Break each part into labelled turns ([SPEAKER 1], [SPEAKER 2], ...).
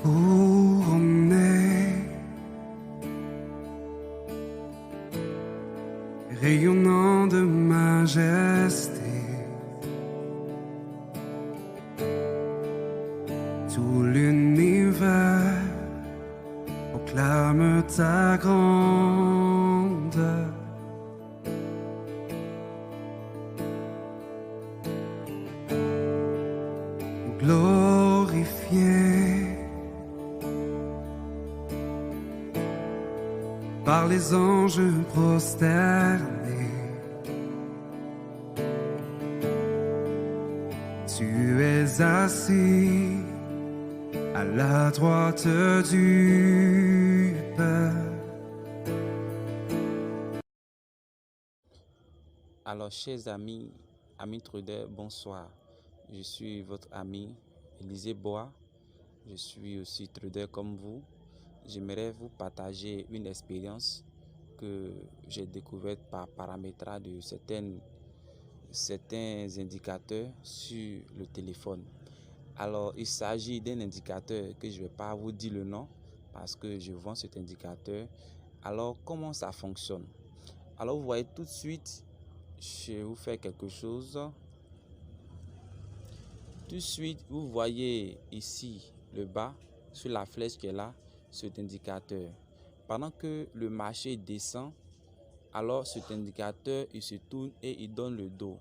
[SPEAKER 1] couronné, rayonnant de majesté. Tout l'univers proclame ta grandeur. Glorifié par les anges prosternés, tu es assis à la droite du Père.
[SPEAKER 2] Alors, chers amis, amis traders, bonsoir. Je suis votre ami Élisée Bois. Je suis aussi trader comme vous. J'aimerais vous partager une expérience que j'ai découverte par paramétrage de certains indicateurs sur le téléphone. Alors, il s'agit d'un indicateur que je ne vais pas vous dire le nom parce que je vends cet indicateur. Alors, comment ça fonctionne? Alors, vous voyez tout de suite, je vais vous faire quelque chose. Tout de suite, vous voyez ici le bas, sur la flèche qui est là, cet indicateur. Pendant que le marché descend, alors cet indicateur, il se tourne et il donne le dos.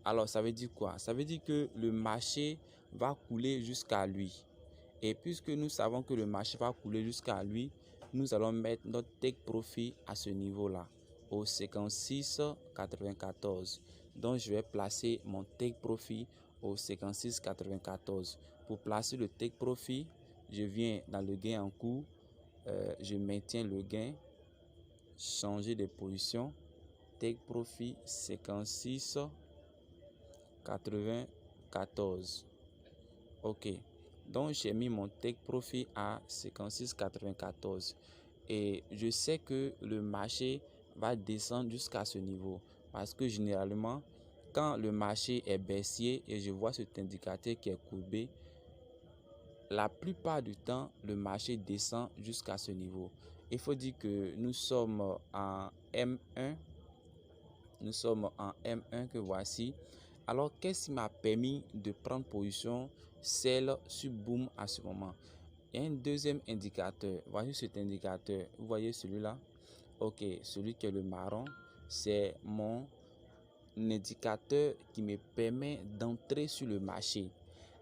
[SPEAKER 2] Alors, ça veut dire quoi? Ça veut dire que le marché va couler jusqu'à lui. Et puisque nous savons que le marché va couler jusqu'à lui, nous allons mettre notre take profit à ce niveau-là, au 56,94. Donc, je vais placer mon take profit au 56,94. Pour placer le take profit, je viens dans le gain en cours, je maintiens le gain, changer de position, take profit 56,94. Ok, donc j'ai mis mon take profit à 56,94 et je sais que le marché va descendre jusqu'à ce niveau parce que généralement quand le marché est baissier et je vois cet indicateur qui est courbé, la plupart du temps le marché descend jusqu'à ce niveau. Il faut dire que nous sommes en M1, que voici. Alors, qu'est-ce qui m'a permis de prendre position celle sur Boom à ce moment? Il y a un deuxième indicateur. Voici cet indicateur. Vous voyez celui-là? Ok, celui qui est le marron, c'est mon indicateur qui me permet d'entrer sur le marché.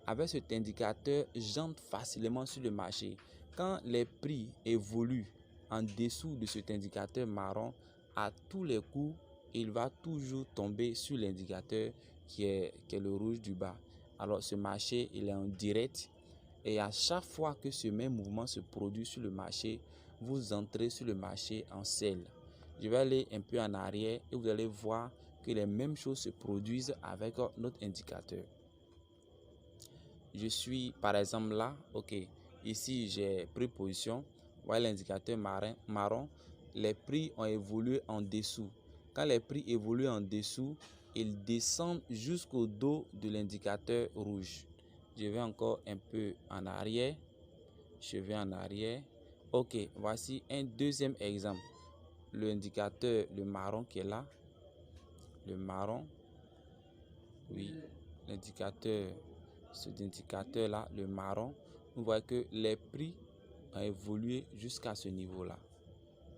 [SPEAKER 2] Avec cet indicateur, j'entre facilement sur le marché. Quand les prix évoluent en dessous de cet indicateur marron, à tous les coups, il va toujours tomber sur l'indicateur qui est le rouge du bas. Alors ce marché, il est en direct et à chaque fois que ce même mouvement se produit sur le marché, vous entrez sur le marché en sell. Je vais aller un peu en arrière et vous allez voir que les mêmes choses se produisent avec notre indicateur. Je suis par exemple là, ok, ici j'ai pris position, voyez l'indicateur marron, les prix ont évolué en dessous. Quand les prix évoluent en dessous, ils descendent jusqu'au dos de l'indicateur rouge. Je vais encore un peu en arrière, je vais en arrière, ok, voici un deuxième exemple. L'indicateur, le marron qui est là, le marron, oui, l'indicateur, cet indicateur là, le marron, vous voyez que les prix ont évolué jusqu'à ce niveau là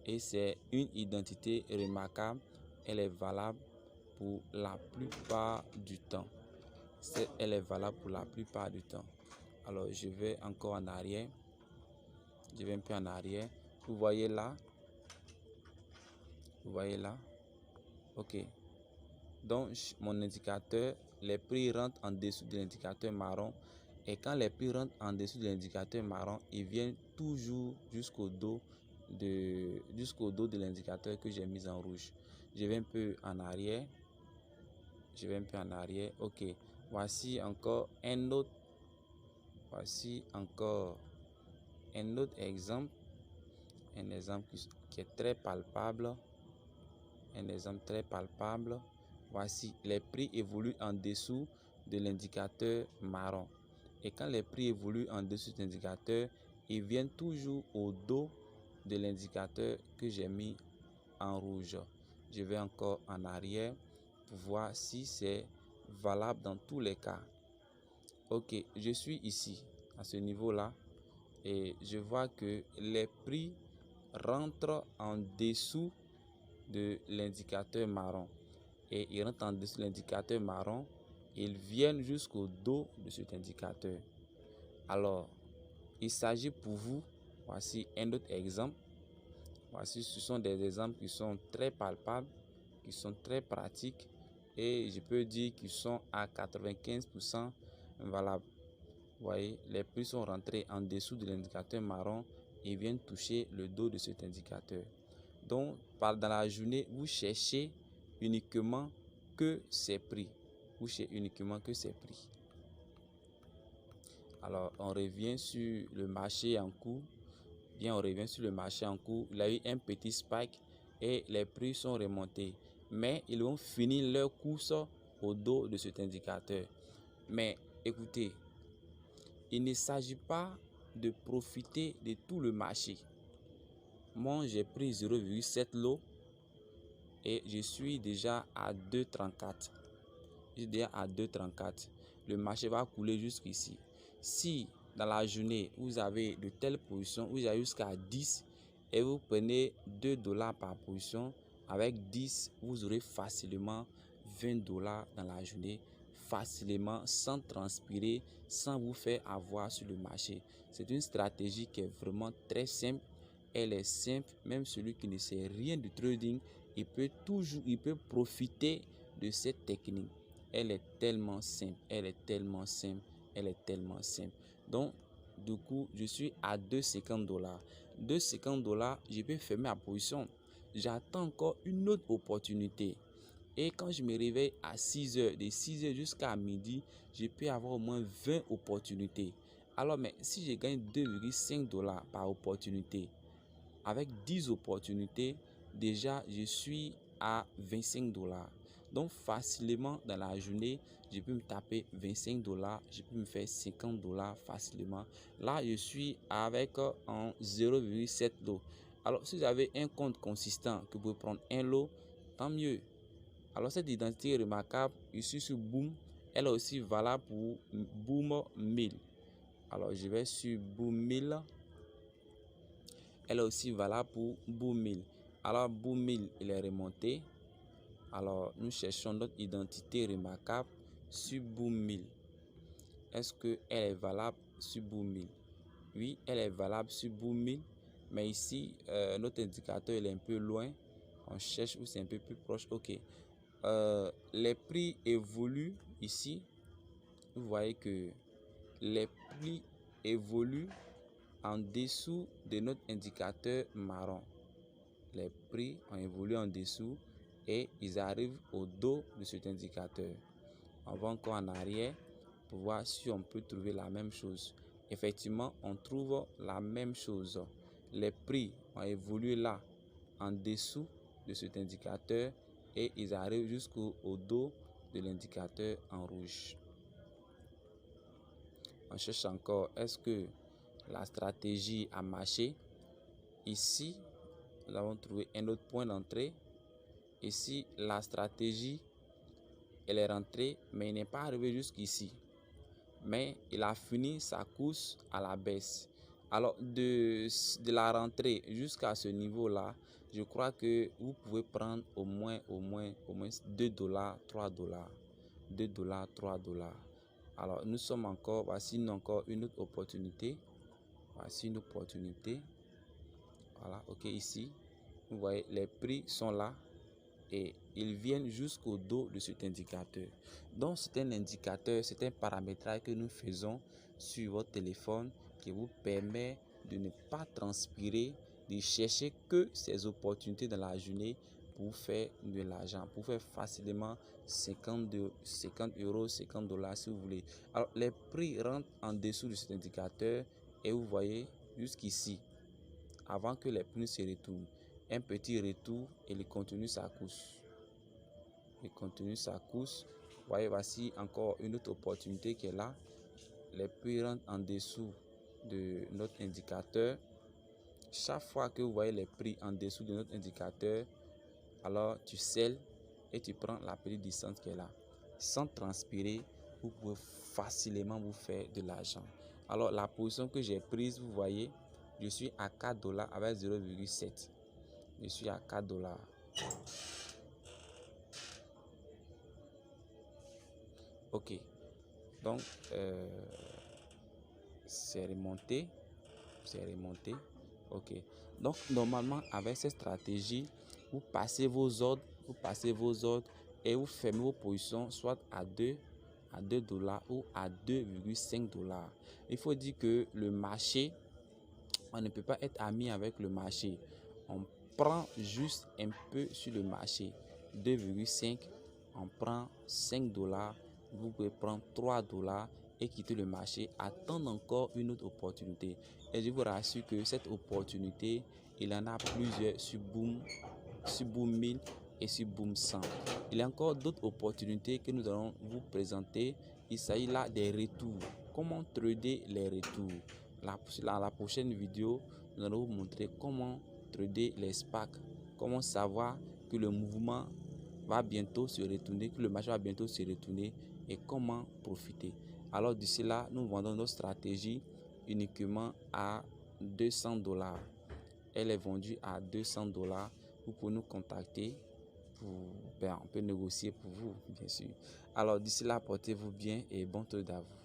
[SPEAKER 2] et c'est une identité remarquable. Elle est valable pour la plupart du temps. Elle est valable pour la plupart du temps. Alors je vais encore en arrière, je vais un peu en arrière. Vous voyez là, ok. Donc mon indicateur, les prix rentrent en dessous de l'indicateur marron et quand les prix rentrent en dessous de l'indicateur marron, ils viennent toujours jusqu'au dos de l'indicateur que j'ai mis en rouge. Je vais un peu en arrière, ok. Voici encore un autre exemple, un exemple qui est très palpable, Voici, les prix évoluent en dessous de l'indicateur marron. Et quand les prix évoluent en dessous de cet indicateur, ils viennent toujours au dos de l'indicateur que j'ai mis en rouge. Je vais encore en arrière pour voir si c'est valable dans tous les cas. Ok, je suis ici, à ce niveau-là, et je vois que les prix rentrent en dessous de l'indicateur marron. Et ils rentrent en dessous de l'indicateur marron, ils viennent jusqu'au dos de cet indicateur. Alors, il s'agit pour vous, voici un autre exemple. Voici, ce sont des exemples qui sont très palpables, qui sont très pratiques et je peux dire qu'ils sont à 95% valables. Vous voyez, les prix sont rentrés en dessous de l'indicateur marron et viennent toucher le dos de cet indicateur. Donc, dans la journée, vous cherchez uniquement que ces prix. Vous cherchez uniquement que ces prix. Alors, on revient sur le marché en cours. Bien, on revient sur le marché en cours. Il y a eu un petit spike et les prix sont remontés. Mais ils vont finir leur course au dos de cet indicateur. Mais écoutez, il ne s'agit pas de profiter de tout le marché. Moi, j'ai pris 0,7 lot et je suis déjà à 2,34. Je suis déjà à 2,34. Le marché va couler jusqu'ici. Si dans la journée, vous avez de telles positions, vous avez jusqu'à 10 et vous prenez 2 dollars par position, avec 10, vous aurez facilement 20 dollars dans la journée, facilement, sans transpirer, sans vous faire avoir sur le marché. C'est une stratégie qui est vraiment très simple. Elle est simple, même celui qui ne sait rien du trading, il peut profiter de cette technique. Elle est tellement simple, elle est tellement simple, elle est tellement simple. Donc, du coup, je suis à 2,50 dollars. 2,50 dollars, je peux fermer ma position. J'attends encore une autre opportunité. Et quand je me réveille à 6 heures, de 6 heures jusqu'à midi, je peux avoir au moins 20 opportunités. Alors, mais si je gagne 2,5 dollars par opportunité, avec 10 opportunités, déjà, je suis à 25 dollars. Donc, facilement, dans la journée, je peux me taper 25 dollars, je peux me faire 50 dollars facilement. Là, je suis avec en 0,7 lot. Alors, si vous avez un compte consistant que vous pouvez prendre un lot, tant mieux. Alors, cette identité remarquable ici sur Boom, elle est aussi valable pour Boom 1000. Alors, je vais sur Boom 1000. Elle est aussi valable pour Boom 1000. Alors, Boom 1000, il est remonté. Alors, nous cherchons notre identité remarquable sur Boom 1000. Est-ce qu'elle est valable sur Boom 1000? Oui, elle est valable sur Boom 1000. Mais ici, notre indicateur il est un peu loin. On cherche où c'est un peu plus proche. OK. Les prix évoluent ici. Vous voyez que les prix évoluent en dessous de notre indicateur marron. Les prix ont évolué en dessous et ils arrivent au dos de cet indicateur. On va encore en arrière pour voir si on peut trouver la même chose. Effectivement, on trouve la même chose. Les prix ont évolué là, en dessous de cet indicateur et ils arrivent jusqu'au dos de l'indicateur en rouge. On cherche encore, est-ce que la stratégie a marché? Ici, nous avons trouvé un autre point d'entrée. Ici, la stratégie, elle est rentrée, mais il n'est pas arrivé jusqu'ici. Mais il a fini sa course à la baisse. Alors, de la rentrée jusqu'à ce niveau-là, je crois que vous pouvez prendre au moins 2 dollars, 3 dollars. 2 dollars, 3 dollars. Alors, nous sommes encore, voici encore une autre opportunité. Voici une opportunité. Voilà, ok, ici, vous voyez, les prix sont là et ils viennent jusqu'au dos de cet indicateur. Donc, c'est un indicateur, c'est un paramétrage que nous faisons sur votre téléphone qui vous permet de ne pas transpirer, de chercher que ces opportunités dans la journée pour faire de l'argent, pour faire facilement 50 euros, 50 dollars si vous voulez. Alors, les prix rentrent en dessous de cet indicateur et vous voyez jusqu'ici, avant que les prix se retournent. Un petit retour et il continue sa course. Il continue sa course. Vous voyez, voici encore une autre opportunité qui est là. les prix rentrent en dessous de notre indicateur, chaque fois que vous voyez les prix en dessous de notre indicateur, alors tu scelles et tu prends la petite distance qui est là. Sans transpirer, vous pouvez facilement vous faire de l'argent. Alors la position que j'ai prise, vous voyez, je suis à 4 $ avec 0,7. Je suis à 4 $. Ok, donc c'est remonté. Ok, donc normalement avec cette stratégie, vous passez vos ordres et vous fermez vos positions soit à 2 $ ou à 2,5 $. Il faut dire que le marché, on ne peut pas être ami avec le marché. On prend juste un peu sur le marché. 2,5, on prend 5 $. Vous pouvez prendre 3 $ et quitter le marché, attendre encore une autre opportunité. Et je vous rassure que cette opportunité, il y en a plusieurs sur Boom 1000 et sur Boom 100. Il y a encore d'autres opportunités que nous allons vous présenter. Il s'agit là des retours. Comment trader les retours? Dans la prochaine vidéo, nous allons vous montrer comment trader les SPAC, comment savoir que le mouvement va bientôt se retourner, que le marché va bientôt se retourner et comment profiter. Alors d'ici là, nous vendons notre stratégie uniquement à 200 $. Elle est vendue à 200 $. Vous pouvez nous contacter. On peut négocier pour vous, bien sûr. Alors d'ici là, portez-vous bien et bon trade à vous.